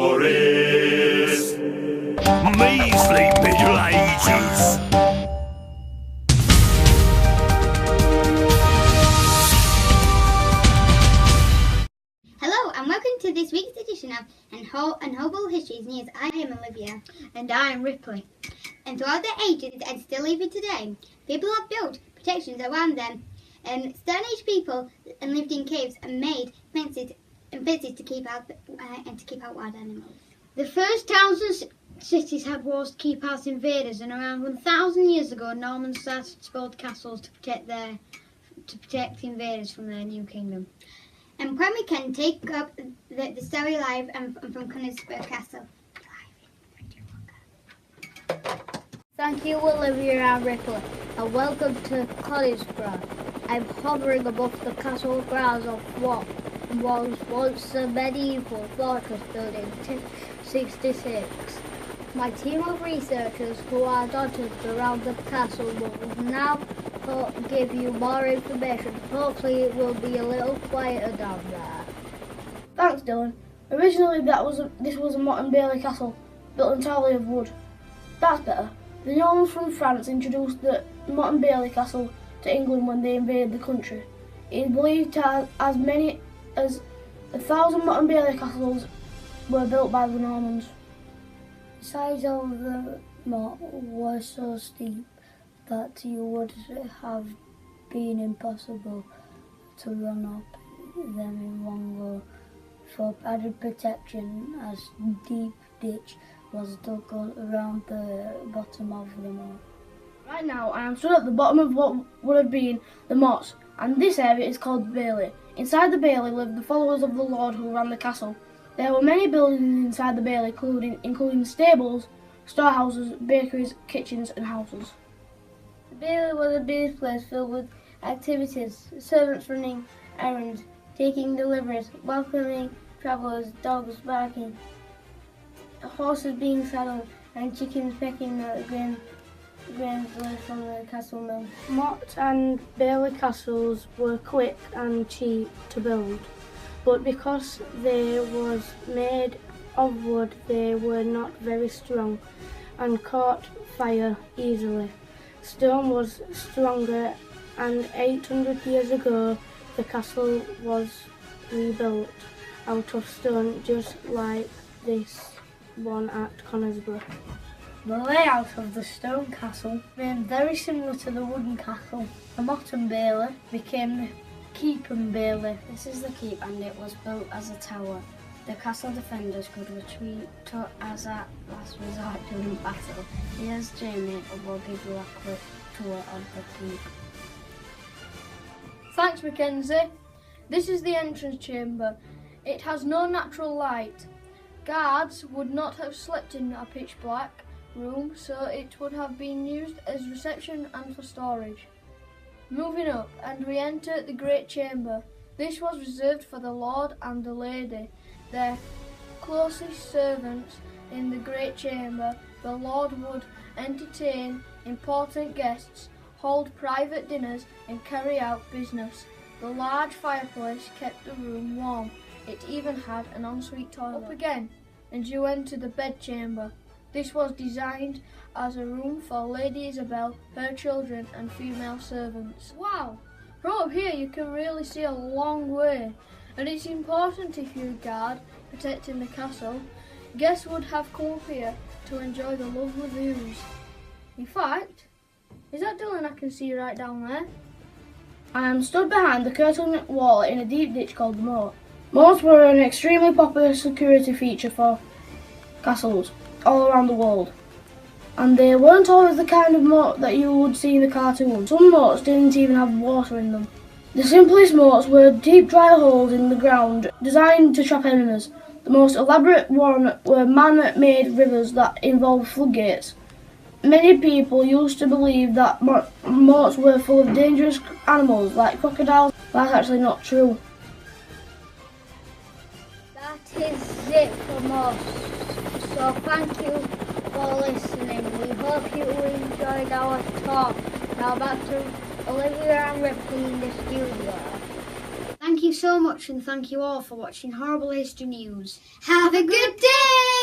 Histories. Measly Middle Ages. Hello and welcome to this week's edition of Unhobble Histories News. I am Olivia. And I am Ripley. And throughout the ages and still even today, people have built protections around them. Stone Age people and lived in caves and made fences to keep out wild animals. The first towns and cities had walls to keep out invaders, and around 1,000 years ago, Normans started to build castles to protect invaders from their new kingdom. And when we can take up the story live from Conisbrough Castle. Thank you, Olivia and Ripley, and welcome to Conisbrough. I'm hovering above the castle grounds of what was once a medieval fortress built in 1066. My team of researchers who are dotted around the castle will now give you more information. Hopefully it will be a little quieter down there. Thanks, Dylan. Originally this was a Motte and Bailey castle, built entirely of wood. That's better. The Normans from France introduced the Motte and Bailey castle to England when they invaded the country. It is believed that as many as 1,000 Motte and Bailey castles were built by the Normans. The sides of the motte were so steep that you would have been impossible to run up them in one go. For added protection, a deep ditch was dug around the bottom of the motte. Right now I am stood at the bottom of what would have been the motte, and this area is called the Bailey. Inside the Bailey lived the followers of the Lord who ran the castle. There were many buildings inside the Bailey, including stables, storehouses, bakeries, kitchens and houses. The Bailey was a busy place filled with activities, servants running errands, taking deliveries, welcoming travellers, dogs barking, horses being saddled and chickens pecking at grains from the castle mill. Motte and Bailey castles were quick and cheap to build, but because they was made of wood they were not very strong and caught fire easily. Stone was stronger, and 800 years ago the castle was rebuilt out of stone, just like this one at Conisbrough. The layout of the stone castle remained very similar to the wooden castle. The Motte and Bailey became the Keep and Bailey. This is the keep, and it was built as a tower. The castle defenders could retreat as a last resort during battle. Here's Jamie, who will give you a quick tour of the keep. Thanks, Mackenzie. This is the entrance chamber. It has no natural light. Guards would not have slept in a pitch black room, so it would have been used as reception and for storage. Moving up, and we enter the great chamber. This was reserved for the lord and the lady, their closest servants. In the great chamber, the lord would entertain important guests, hold private dinners and carry out business. The large fireplace kept the room warm. It even had an ensuite toilet. Up again, and you enter the bedchamber. This was designed as a room for Lady Isabel, her children and female servants. Wow! From up here you can really see a long way, and it's important if you're a guard protecting the castle. Guests would have come up here to enjoy the lovely views. In fact, is that Dylan I can see right down there? I am stood behind the curtain wall in a deep ditch called the moat. Moats were an extremely popular security feature for castles all around the world, and they weren't always the kind of moat that you would see in the cartoon. Some moats didn't even have water in them. The simplest moats were deep dry holes in the ground designed to trap enemies. The most elaborate one were man-made rivers that involved floodgates. Many people used to believe that moats were full of dangerous animals like crocodiles. That's actually not true. That is it from us. So thank you for listening. We hope you enjoyed our talk. Now back to Olivia and Ripley in the studio. Thank you so much and thank you all for watching Horrible History News. Have a good day!